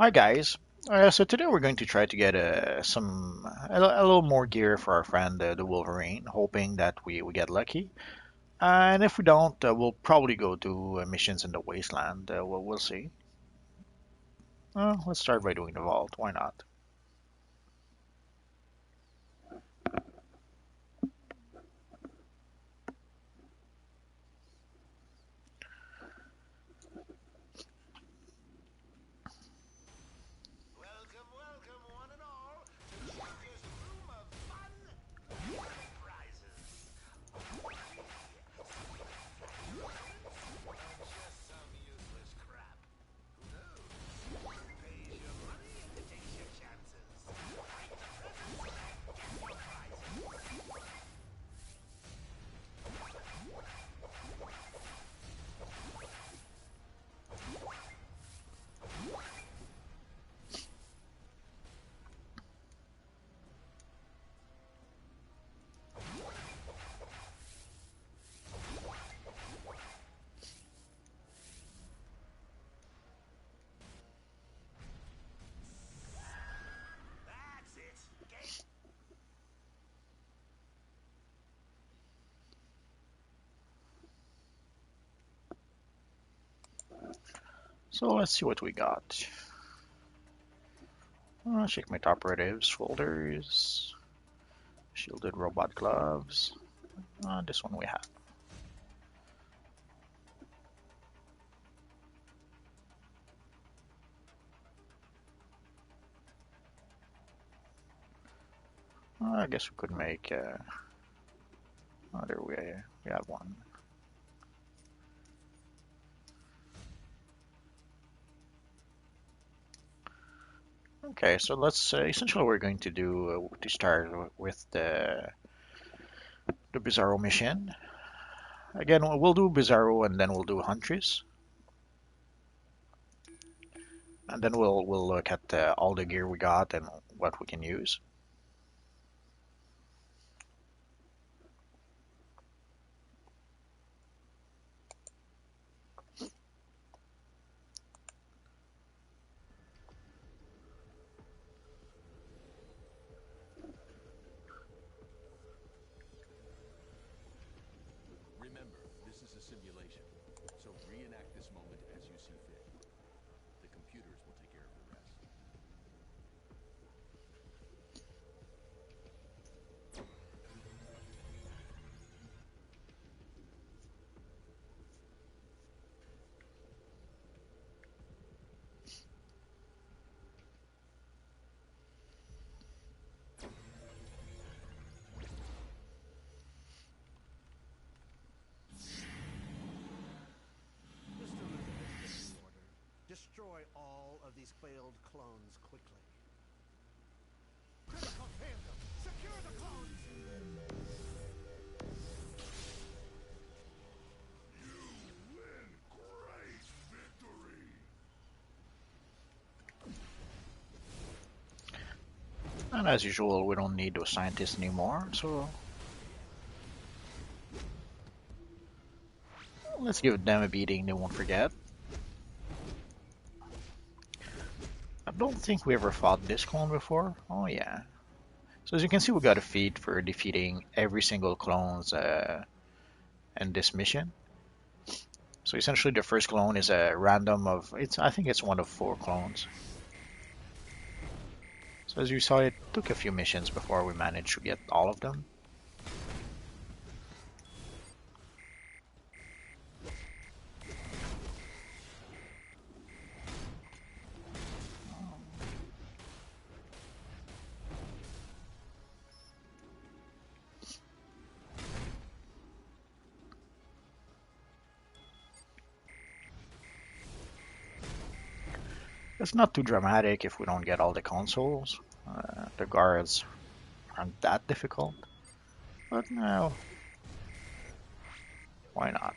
Hi guys. So today we're going to try to get a little more gear for our friend the Wolverine, hoping that we get lucky. And if we don't, we'll probably go to missions in the Wasteland. We'll see. Let's start by doing the vault. Why not? Welcome, welcome, one and all, to Joker's Room of Fun and Prizes. Just some useless crap. Who knows? Pays your money, takes your chances. Break the presents and get your prizes. That's it. So let's see what we got. Check my operatives folders. Shielded robot gloves. This one we have. I guess we could make. Oh, there we have one. Okay, so let's essentially what we're going to do to start with the Bizarro mission. Again, we'll do Bizarro and then we'll do Huntress, and then we'll look at all the gear we got and what we can use. Remember, this is a simulation, so reenact this moment as you see fit. The computers will take care of the rest. Mr. Lucas is in order. Destroy all of these failed clones quickly. Critical fandom! Secure the clones! And as usual, we don't need those scientists anymore, so let's give them a beating they won't forget. I don't think we ever fought this clone before. Oh yeah. So as you can see, we got a feat for defeating every single clones in this mission. So essentially, the first clone is a random of it's. I think it's one of 4 clones. So as you saw, it took a few missions before we managed to get all of them. It's not too dramatic if we don't get all the consoles. The guards aren't that difficult, but no, why not?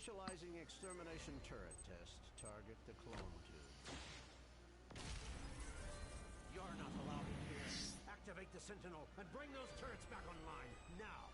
Initializing extermination turret test. Target the clone tube. You're not allowed in here. Activate the Sentinel and bring those turrets back online, now!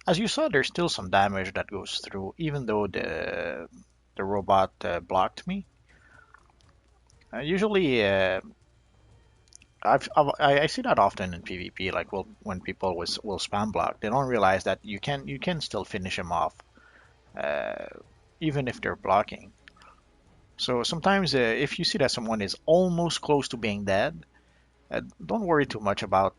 As you saw, there's still some damage that goes through, even though the robot blocked me. Usually, I see that often in PvP. Like, when people will spam block, they don't realize that you can still finish them off, uh, even if they're blocking. So sometimes, if you see that someone is almost close to being dead, don't worry too much about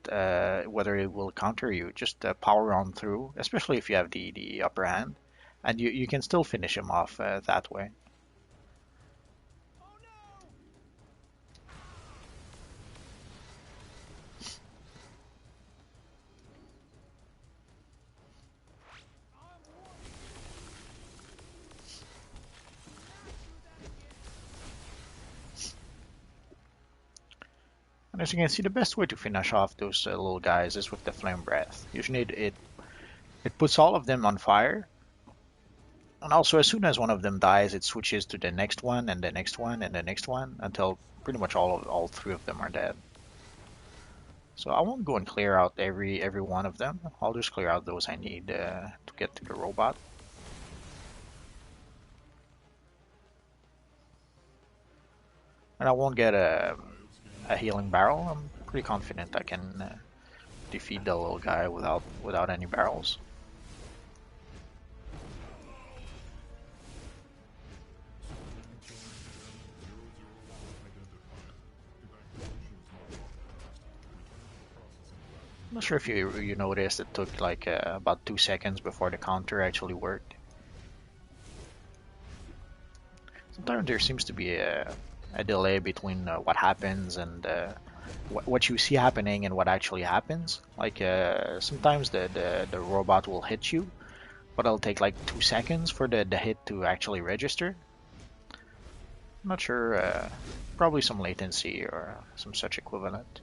whether it will counter you. Just power on through, especially if you have the upper hand, and you can still finish him off that way. And as you can see, the best way to finish off those little guys is with the flame breath. Usually it puts all of them on fire, and also as soon as one of them dies, it switches to the next one and the next one and the next one until pretty much all three of them are dead. So I won't go and clear out every one of them. I'll just clear out those I need to get to the robot. And I won't get a healing barrel. I'm pretty confident I can defeat the little guy without any barrels. I'm not sure if you noticed it took like about 2 seconds before the counter actually worked. Sometimes there seems to be a delay between what happens and what you see happening and what actually happens. Like sometimes the robot will hit you, but it'll take like 2 seconds for the hit to actually register. I'm not sure, probably some latency or some such equivalent.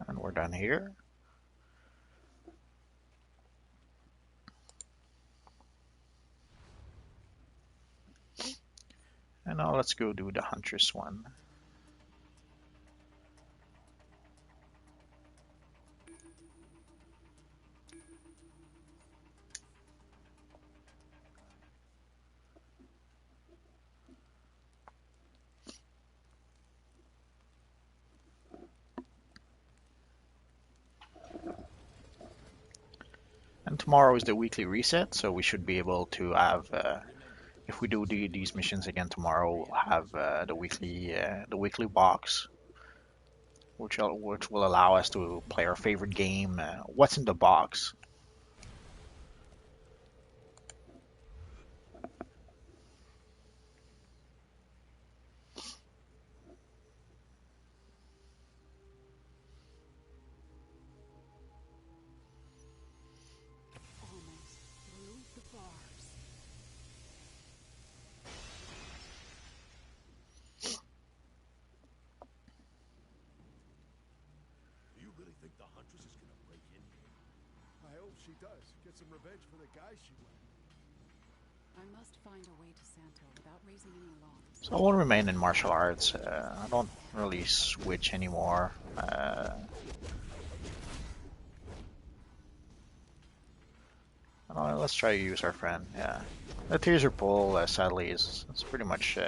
And we're done here. And now let's go do the Huntress one. And tomorrow is the weekly reset, so we should be able to have, if we do these missions again tomorrow, we'll have the weekly box, which will allow us to play our favorite game, What's in the Box. Think the Huntress is gonna break in here? I hope she does. Get some revenge for the guy she went. I must find a way to Santo without raising any alarms. So I won't remain in martial arts. I don't really switch anymore. Let's try to use our friend. Yeah, the taser pull sadly is it's pretty much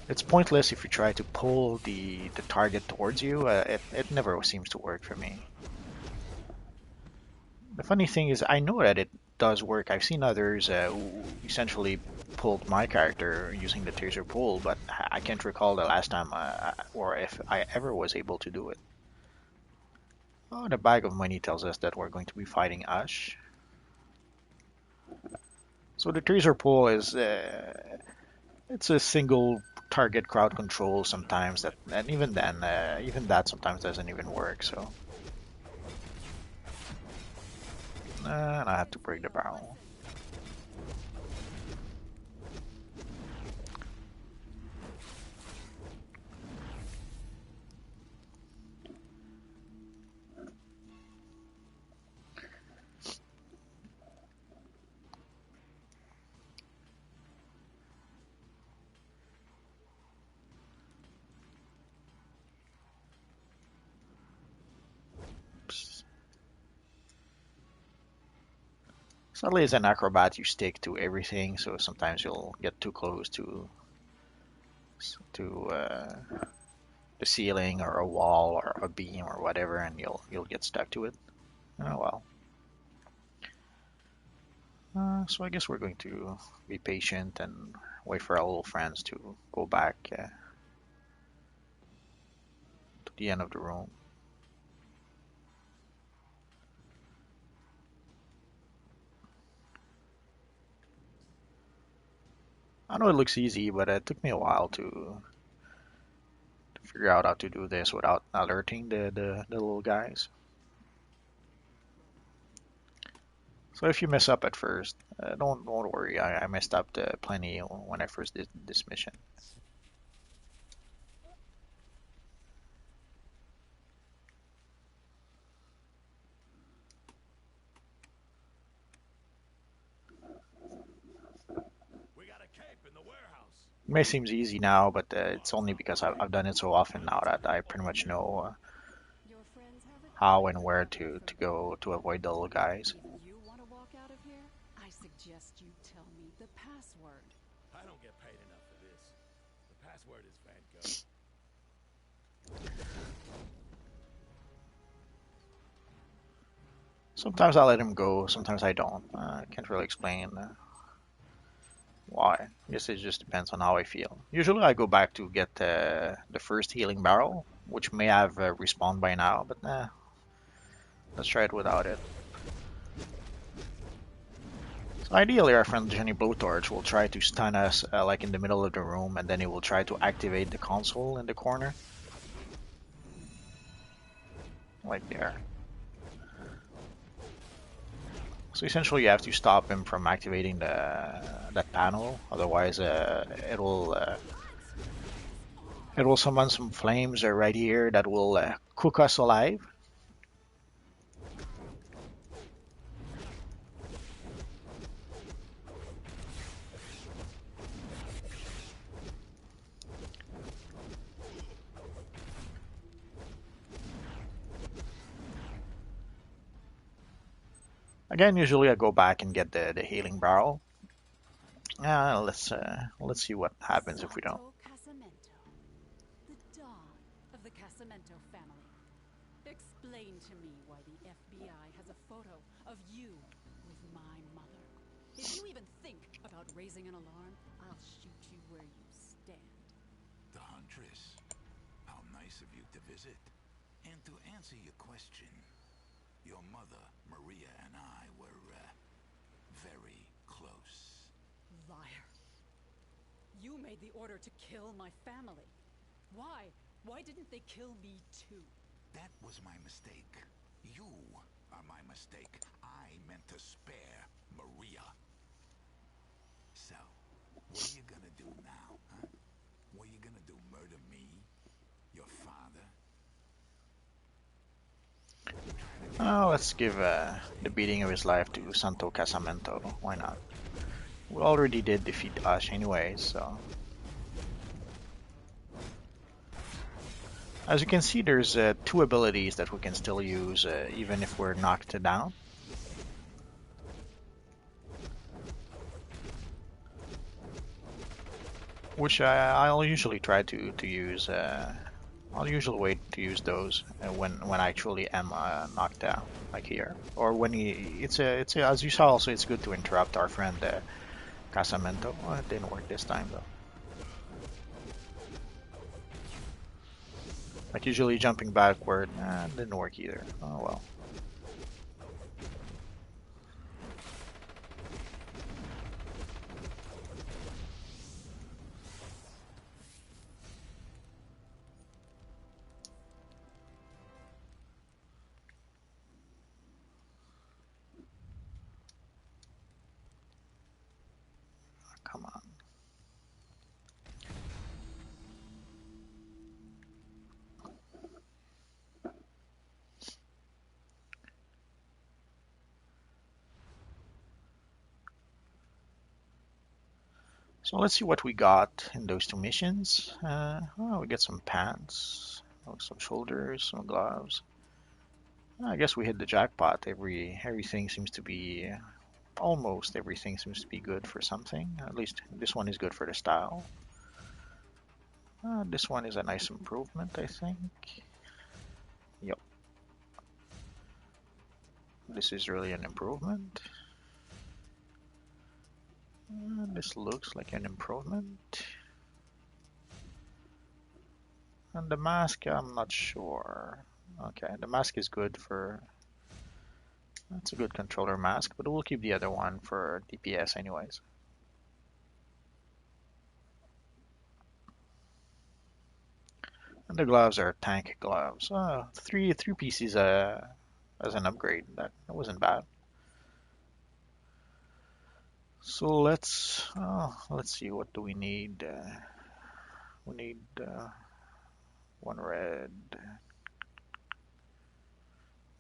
it's pointless if you try to pull the target towards you. It never seems to work for me. The funny thing is, I know that it does work. I've seen others who essentially pulled my character using the taser pull, but I can't recall the last time or if I ever was able to do it. Oh, the bag of money tells us that we're going to be fighting Ash. So the taser pull is it's a single target crowd control sometimes that, and even then, even that sometimes doesn't even work. So, and I have to break the barrel. Sadly, as an acrobat, you stick to everything, so sometimes you'll get too close to the ceiling or a wall or a beam or whatever, and you'll get stuck to it. Oh well. So I guess we're going to be patient and wait for our little friends to go back to the end of the room. I know it looks easy, but it took me a while to figure out how to do this without alerting the little guys. So if you mess up at first, don't worry. I messed up plenty when I first did this mission. We got a cape in the warehouse. It may seem easy now, but it's only because I've done it so often now that I pretty much know Your friends have it how covered. and where to go to avoid the little guys. You want to walk out of here? I suggest you tell me the password. I don't get paid enough for this. The password is Van Gogh. Sometimes I let him go, sometimes I don't. I can't really explain why. I guess it just depends on how I feel. Usually I go back to get the first healing barrel, which may have respawned by now, but let's try it without it. So ideally our friend Jenny Blowtorch will try to stun us like in the middle of the room, and then he will try to activate the console in the corner. Like there. So essentially, you have to stop him from activating that panel. Otherwise, it will summon some flames right here that will cook us alive. Again, usually I go back and get the healing barrel. Let's see what happens if we don't. Casamento, the dawn of the Casamento family. Explain to me why the FBI has a photo of you with my mother. If you even think about raising an alarm, I'll shoot you where you stand. The Huntress. How nice of you to visit. And to answer your question, your mother, Maria, and I were, very close. Liar. You made the order to kill my family. Why? Why didn't they kill me too? That was my mistake. You are my mistake. I meant to spare Maria. So, what are you gonna do now, huh? What are you gonna do, murder me? Your father? Let's give the beating of his life to Santo Casamento. Why not? We already did defeat Ash anyways, so. As you can see, there's two abilities that we can still use even if we're knocked down. which I'll usually try to use. I'll usually wait to use those when I actually am knocked down, like here, or when it's as you saw. Also, it's good to interrupt our friend Casamento. Oh, it didn't work this time though. Like usually jumping backward, didn't work either. Oh well. Come on. So let's see what we got in those two missions. Oh, we get some pants, oh, some shoulders, some gloves. I guess we hit the jackpot. Everything seems to be almost everything seems to be good for something. At least this one is good for the style. This one is a nice improvement, I think. Yep. This is really an improvement. This looks like an improvement. And the mask, I'm not sure. Okay, the mask is good for... That's a good controller mask, but we'll keep the other one for DPS anyways. And the gloves are tank gloves. Three pieces as an upgrade. That wasn't bad. So let's see, what do we need? We need one red,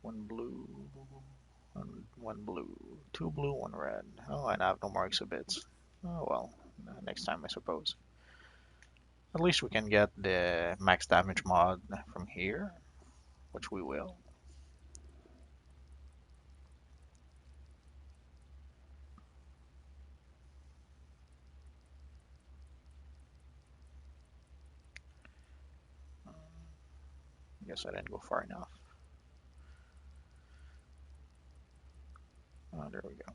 one blue, one blue, two blue, one red. Oh, and I have no more exhibits. Oh well, next time I suppose. At least we can get the max damage mod from here, which we will. Guess I didn't go far enough. Oh, there we go.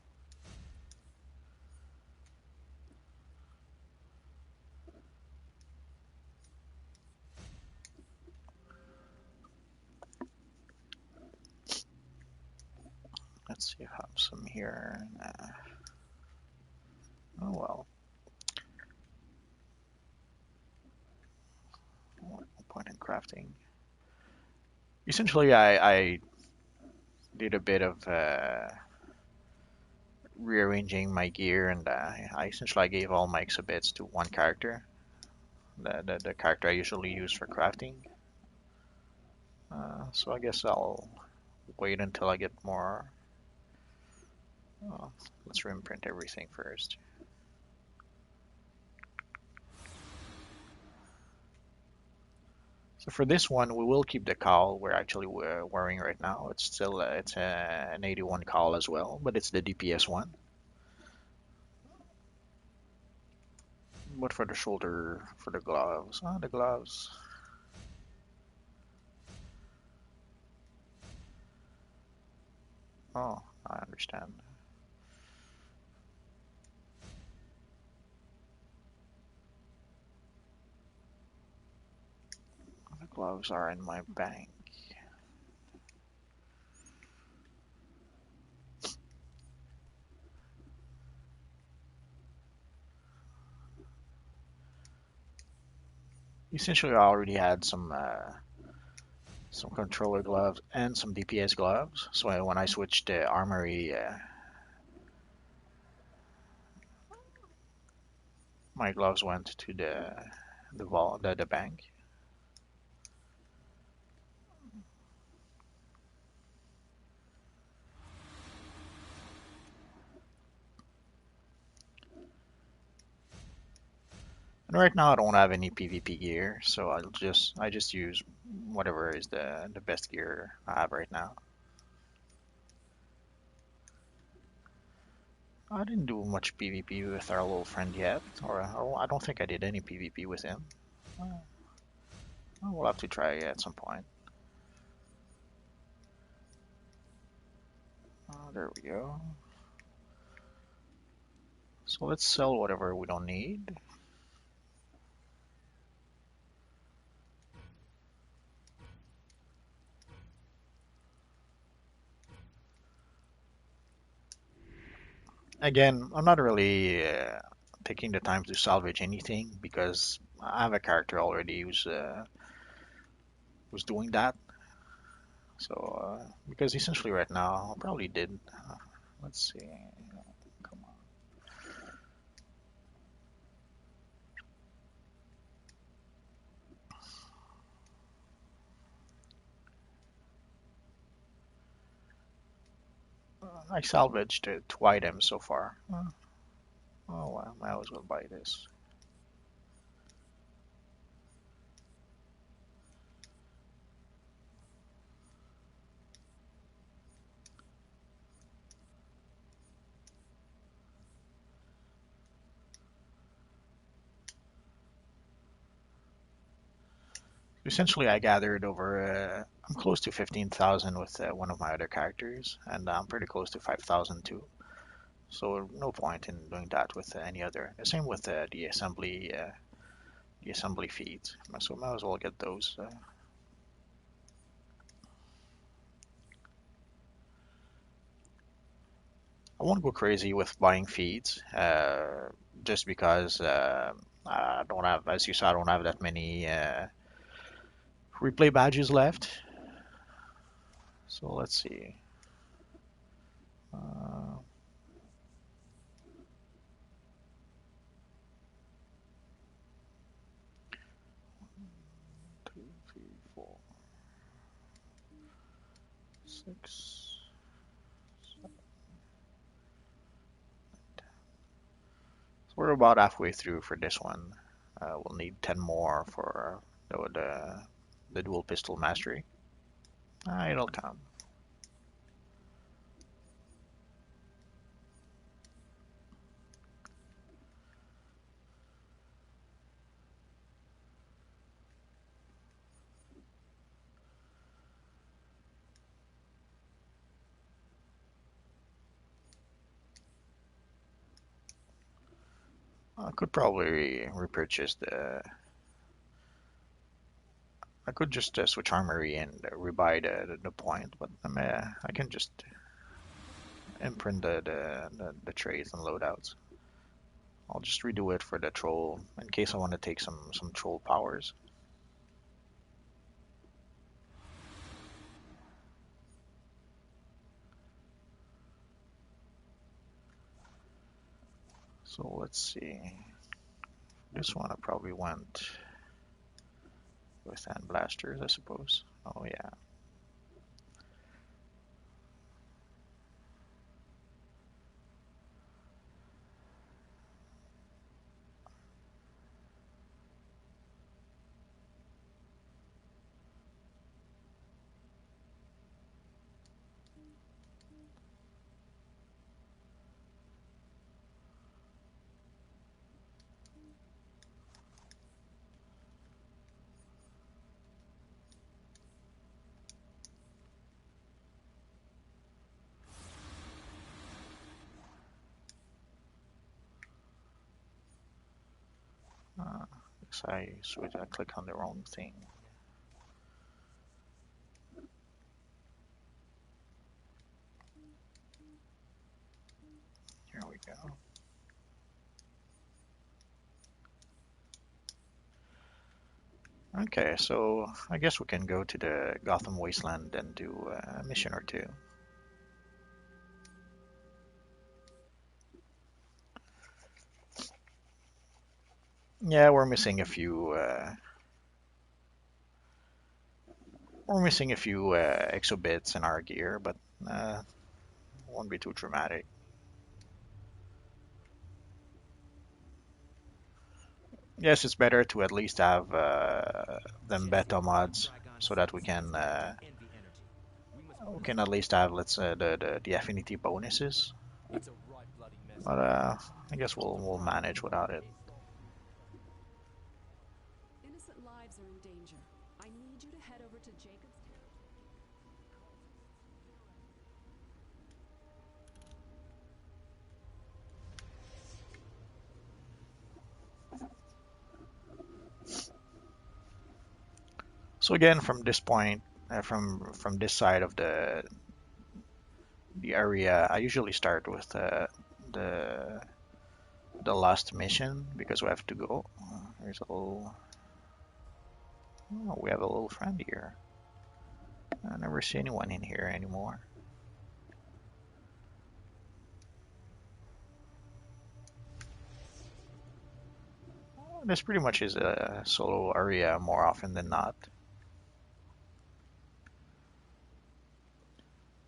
Let's see if I have some here. Nah. Oh well. No point in crafting. Essentially, I did a bit of rearranging my gear, and I essentially gave all my exhibits to one character, the character I usually use for crafting. So I guess I'll wait until I get more. Let's reimprint everything first. So for this one, we will keep the cowl we're actually wearing right now. It's still it's an 81 cowl as well, but it's the DPS one. But for the shoulder, for the gloves, the gloves. Oh, I understand. The gloves are in my bank. Essentially, I already had some controller gloves and some DPS gloves. So when I switched to armory, my gloves went to the bank. And right now I don't have any PvP gear, so I just use whatever is the best gear I have right now. I didn't do much PvP with our little friend yet, or I don't think I did any PvP with him. We'll have to try at some point. There we go. So let's sell whatever we don't need. Again, I'm not really taking the time to salvage anything because I have a character already who's doing that. So because essentially right now I probably did. Let's see. Come on. I salvaged 2 items so far. Oh well, I might as well buy this. Essentially, I gathered over. I'm close to 15,000 with one of my other characters, and I'm pretty close to 5,000 too. So no point in doing that with any other. Same with the assembly feeds. So might as well get those. I won't go crazy with buying feeds, just because I don't have, as you saw, I don't have that many replay badges left. So let's see. Uh, 2, 3, 4, 6. So we're about halfway through for this one. We'll need 10 more for the dual pistol mastery. It'll come. I could probably repurchase the. I could just switch armory and rebuy the point, but I can just imprint the trays and loadouts. I'll just redo it for the troll in case I want to take some troll powers. So let's see. This one I probably went with hand blasters, I suppose. Oh yeah. Guess I click on the wrong thing. Here we go. Okay, so I guess we can go to the Gotham Wasteland and do a mission or two. Yeah, we're missing a few. We're missing a few exobits in our gear, but won't be too dramatic. Yes, it's better to at least have them beta mods so that we can at least have let's the affinity bonuses. It's a right bloody mess But I guess we'll manage without it. Innocent lives are in danger. I need you to head over to Jacob's. So again, from this point, from this side of the area, I usually start with the the last mission because we have to go. There's a little. Oh, we have a little friend here. I never see anyone in here anymore. This pretty much is a solo area more often than not.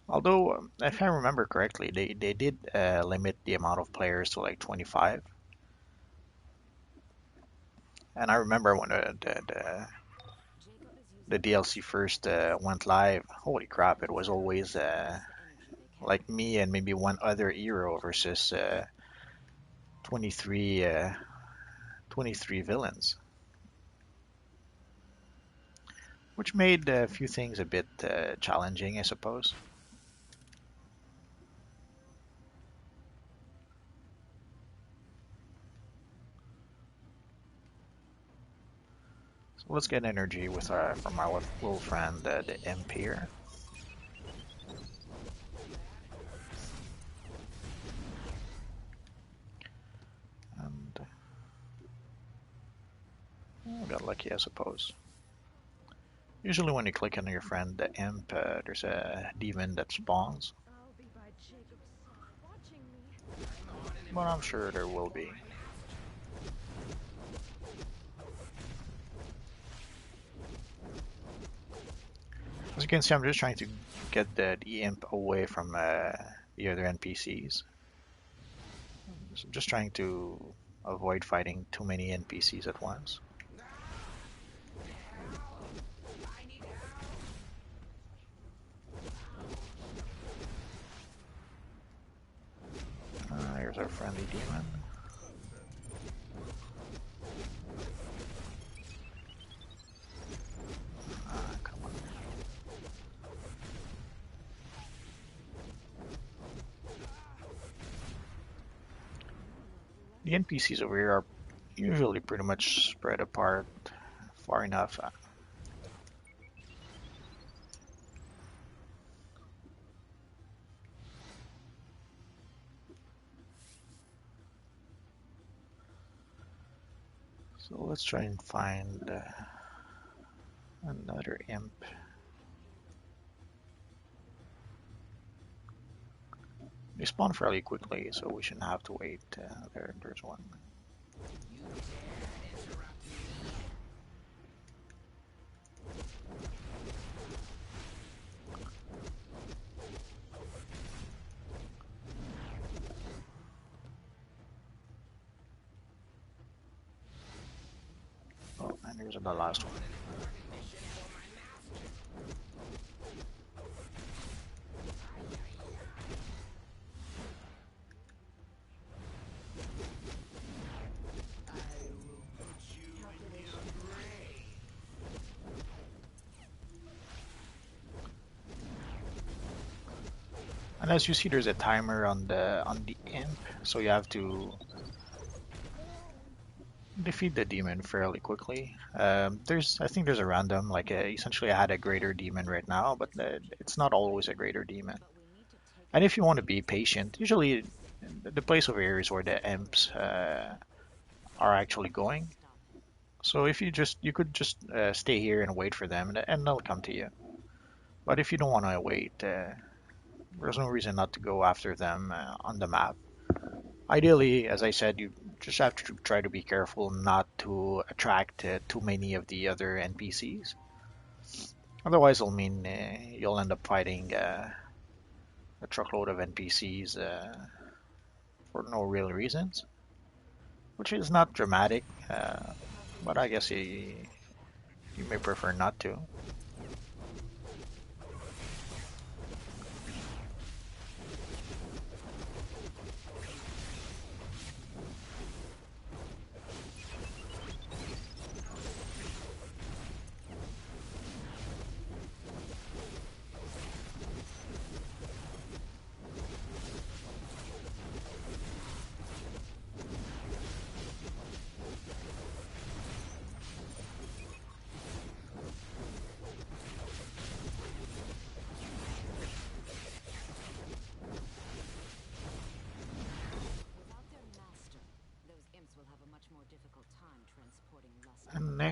Although, if I remember correctly, they did limit the amount of players to like 25. And I remember when the DLC first went live, holy crap, it was always like me and maybe one other hero versus 23, 23 villains. Which made a few things a bit challenging, I suppose. So let's get energy with from our little friend, the Imp here. And oh, got lucky, I suppose. Usually when you click on your friend, the Imp, there's a demon that spawns. I'll be by Jacob's side, watching me. But I'm sure there will be. As you can see, I'm just trying to get the Imp away from the other NPCs. So just trying to avoid fighting too many NPCs at once. Here's our friendly demon. Come on. The NPCs over here are usually pretty much spread apart far enough. So let's try and find another imp. They spawn fairly quickly, so we shouldn't have to wait. There's one. Oh, and here's the last one. And as you see, there's a timer on the imp, so you have to defeat the demon fairly quickly. I think there's a random, like essentially I had a greater demon right now, but it's not always a greater demon. And if you want to be patient, usually the place over here is where the imps are actually going. So if you could just stay here and wait for them, and they'll come to you. But if you don't want to wait, there's no reason not to go after them on the map. Ideally, as I said, you just have to try to be careful not to attract too many of the other NPCs. Otherwise, it'll mean you'll end up fighting a truckload of NPCs for no real reasons, which is not dramatic, but I guess you may prefer not to.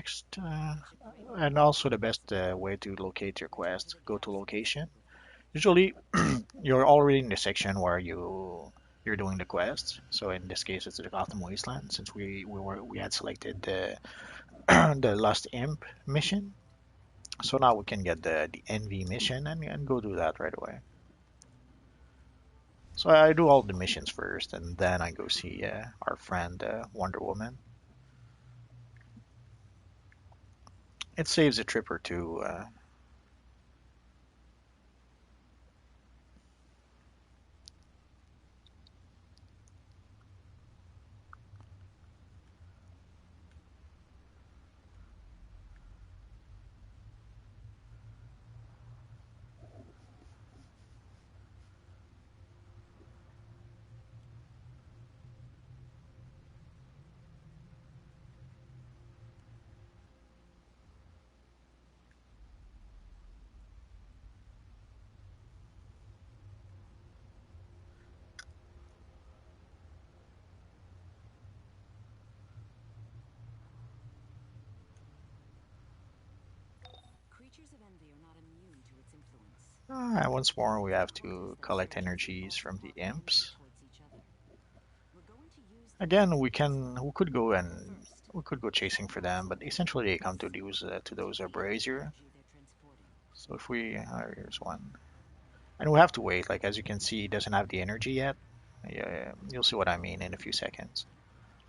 next. And also the best way to locate your quest, go to location. Usually you're already in the section where you're doing the quest. So in this case it's the Gotham Wasteland since we had selected the the Lost Imp mission. So now we can get the NV mission and go do that right away. So I do all the missions first and then I go see our friend Wonder Woman. It saves a trip or two. Creatures of envy are not immune to its influence. Once more we have to collect energies from the imps. Towards each other. We're going to use Again, we could go chasing for them, but essentially they come to those brazier. energy they're transporting. So if we here's one, and we have to wait. Like as you can see, he doesn't have the energy yet. Yeah, you'll see what I mean in a few seconds.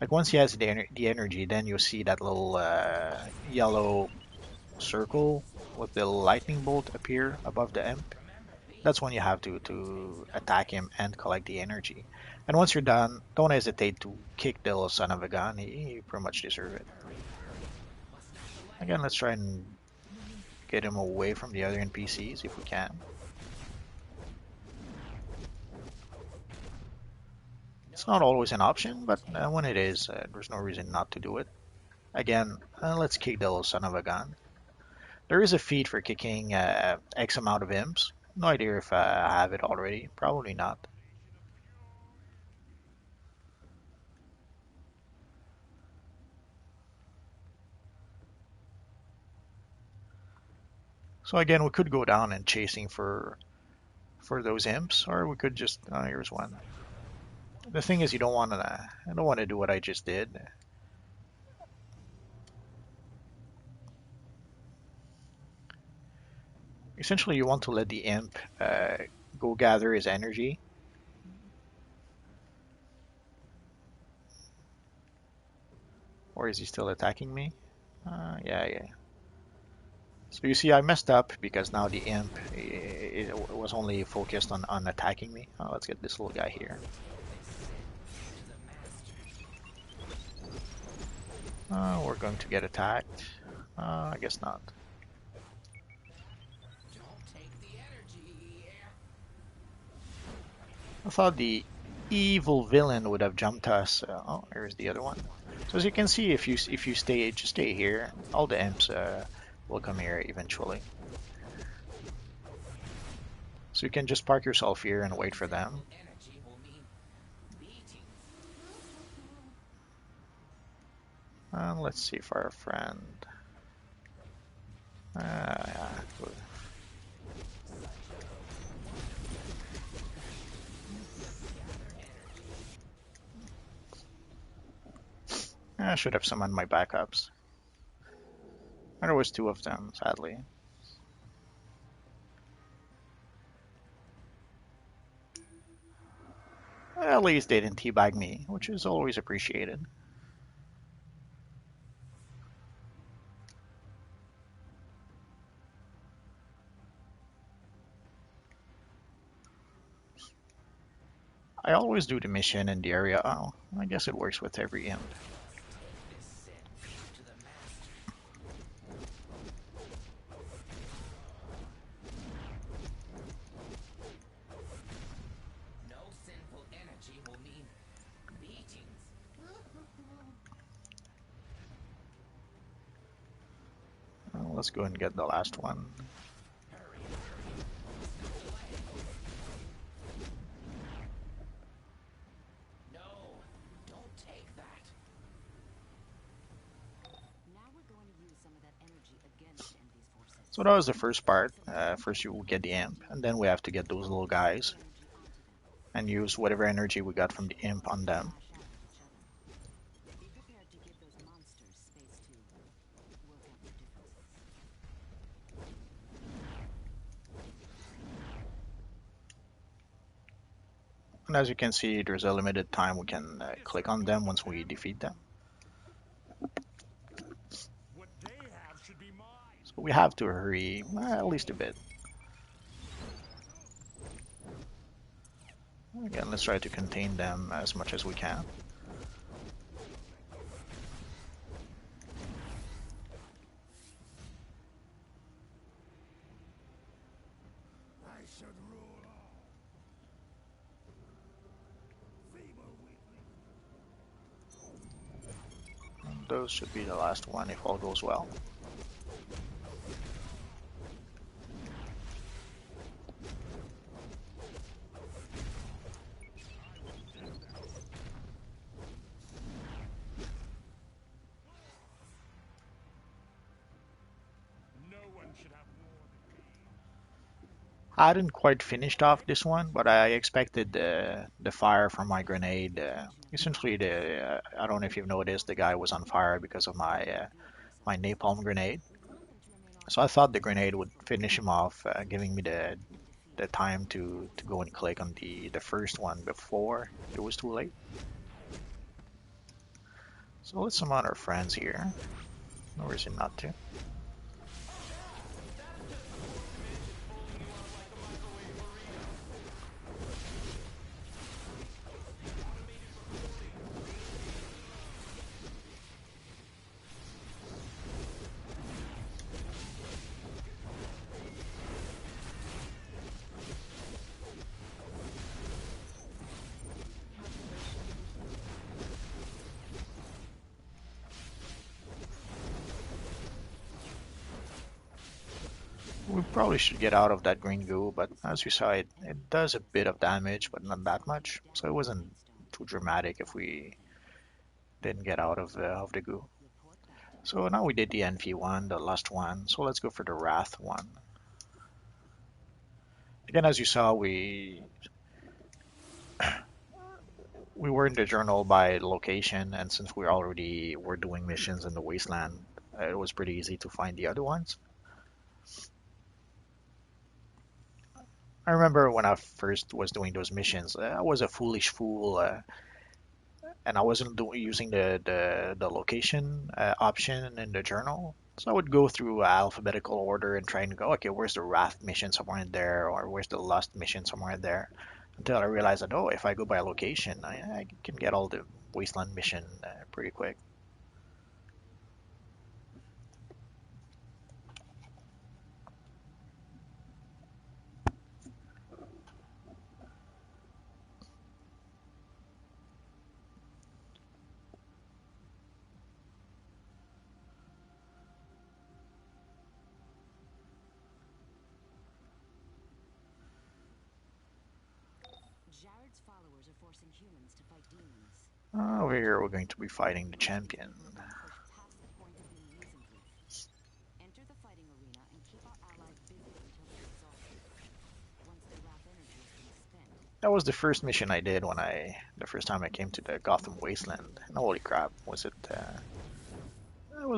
Like once he has the energy, then you'll see that little yellow circle with the lightning bolt appear above the imp. That's when you have to attack him and collect the energy. And once you're done, don't hesitate to kick the little son of a gun. He pretty much deserves it. Again, let's try and get him away from the other NPCs if we can. It's not always an option, but when it is, there's no reason not to do it. Again, let's kick the little son of a gun. There is a feat for kicking X amount of imps. No idea if I have it already. Probably not. So again, we could go down and chasing for those imps, or we could just here's one. The thing is, I don't want to do what I just did. Essentially, you want to let the imp go gather his energy. Or is he still attacking me? Yeah. So you see, I messed up because now the imp it was only focused on attacking me. Let's get this little guy here. We're going to get attacked. I guess not. I thought the evil villain would have jumped us. Oh, here's the other one. So as you can see, if you stay here, all the imps will come here eventually. So you can just park yourself here and wait for them. Let's see if our friend. I should have summoned my backups. There was two of them, sadly. At least they didn't teabag me, which is always appreciated. I always do the mission in the area. Oh, I guess it works with every imp. Let's go and get the last one. Now we're going to use So that was the first part. First you get the imp, and then we have to get those little guys and use whatever energy we got from the imp on them. Be prepared to give those monsters space to work out their differences. And as you can see, there's a limited time we can click on them once we defeat them. What they have should be mine. So we have to hurry at least a bit. Again, let's try to contain them as much as we can. I should rule all. Feeble weakling. And those should be the last one if all goes well. No one should have more than me. I hadn't quite finished off this one, but I expected the fire from my grenade. Essentially, I don't know if you've noticed, the guy was on fire because of my napalm grenade. So I thought the grenade would finish him off, giving me the time to go and click on the first one before it was too late. So let's summon our friends here. No reason not to. We probably should get out of that green goo, but as you saw, it does a bit of damage, but not that much. So it wasn't too dramatic if we didn't get out of the goo. So now we did the NV one, the last one. So let's go for the Wrath one. Again, as you saw, we were in the journal by location, and since we already were doing missions in the Wasteland, it was pretty easy to find the other ones. I remember when I first was doing those missions, I was a foolish fool, and I wasn't using the location option in the journal. So I would go through alphabetical order and try and go, okay, where's the Wrath mission somewhere in there, or where's the Lust mission somewhere in there, until I realized that, oh, if I go by location, I can get all the Wasteland mission pretty quick. Jared's followers are forcing humans to fight demons. Over here, we're going to be fighting the champion. Push past the point of being reason-proof. Enter the fighting arena and keep our allies busy until they're exhausted. Once their wrath energy has been spent, That was the first mission I did the first time I came to the Gotham Wasteland. And holy crap, it was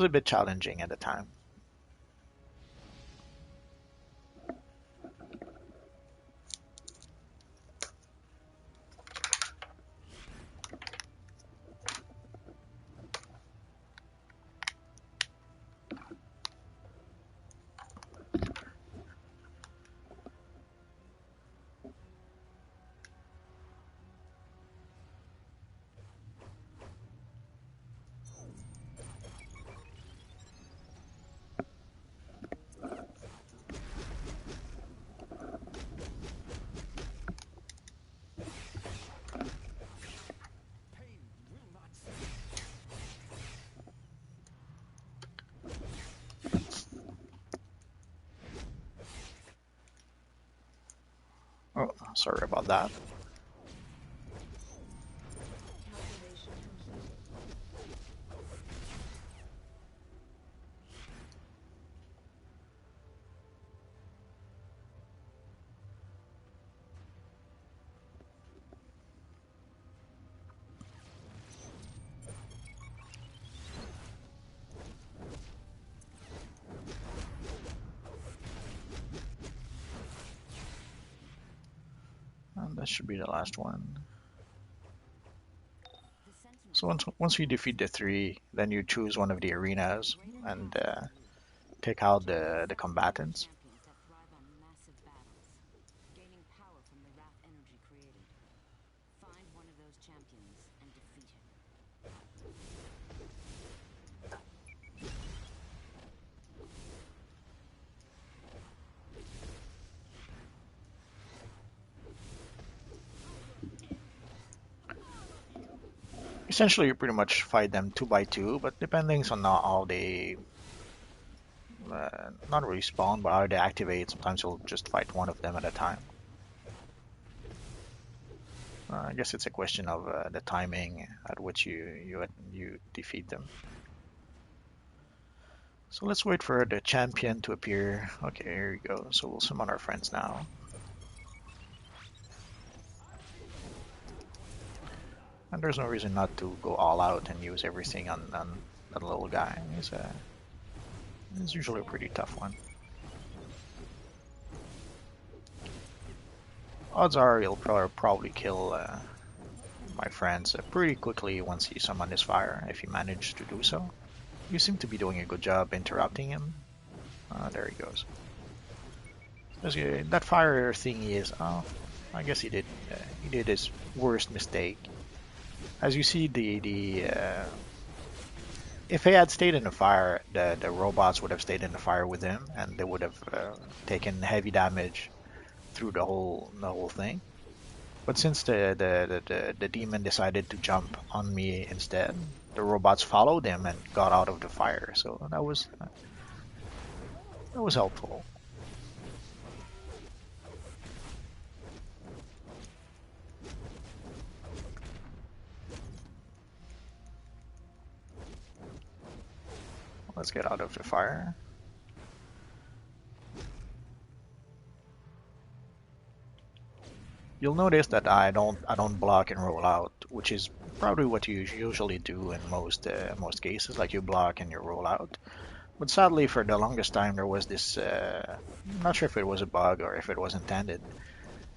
a bit challenging at the time. Pain will not cease. Oh, sorry about that. This should be the last one. The Sentinels So once you defeat the three, then you choose one of the arenas and take out the combatants. champions that thrive on massive battles, gaining power from the wrath energy created. Find one of those champions and defeat him. Essentially, you pretty much fight them two by two, but depending on how they not really spawn, but how they activate, sometimes you'll just fight one of them at a time. I guess it's a question of the timing at which you defeat them. So let's wait for the champion to appear. Okay, here we go. So we'll summon our friends now. And there's no reason not to go all out and use everything on that little guy. He's usually a pretty tough one. Odds are he'll probably kill my friends pretty quickly once he summons his fire, if he managed to do so. You seem to be doing a good job interrupting him. There he goes. That fire thingy is... Oh, I guess he did his worst mistake. As you see, if he had stayed in the fire, the robots would have stayed in the fire with him, and they would have taken heavy damage through the whole thing. But since the demon decided to jump on me instead, the robots followed him and got out of the fire. So that was helpful. Let's get out of the fire. You'll notice that I don't block and roll out, which is probably what you usually do in most cases, like you block and you roll out. But sadly, for the longest time, there was this. I'm not sure if it was a bug or if it was intended,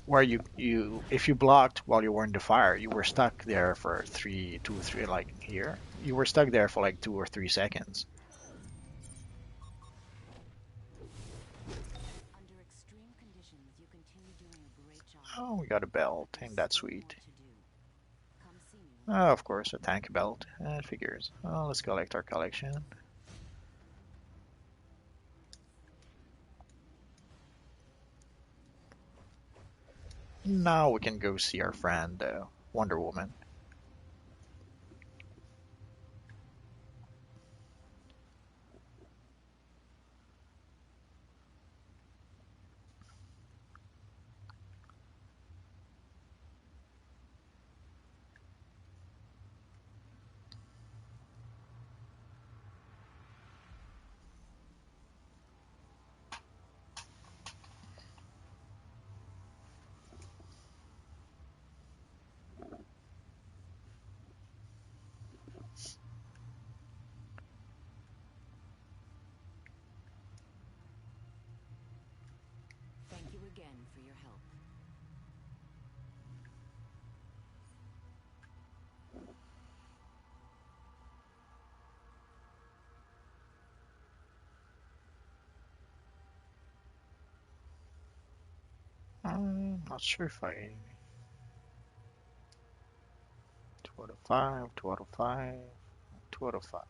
where if you blocked while you were in the fire, you were stuck there for 3, 2, 3, like here. You were stuck there for like 2 or 3 seconds. Under extreme conditions, you continue doing a great job. Oh, we got a belt. Ain't that sweet? Come see me. Of course, a tank belt. It figures. Oh, let's collect our collection. Now we can go see our friend, Wonder Woman. Thank you again for your help. I'm not sure if I... 2 out of 5, 2 out of 5, 2 out of 5.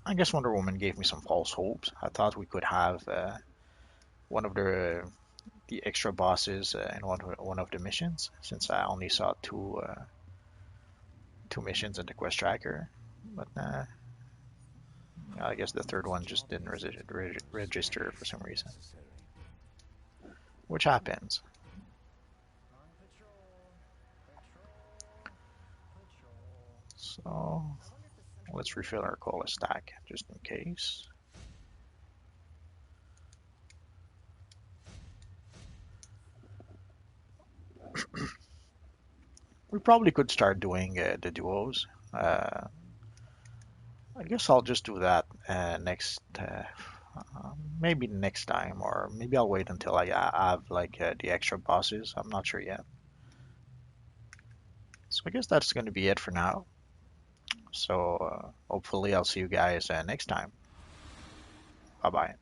I guess Wonder Woman gave me some false hopes. I thought we could have one of the extra bosses in one of the missions, since I only saw two missions in the quest tracker. But I guess the third one just didn't register for some reason, which happens. So let's refill our cola stack just in case. We probably could start doing the duos. guess I'll just do that next, maybe next time, or maybe I'll wait until I have like the extra bosses. I'm not sure yet. So I guess that's going to be it for now. So hopefully I'll see you guys next time. Bye bye.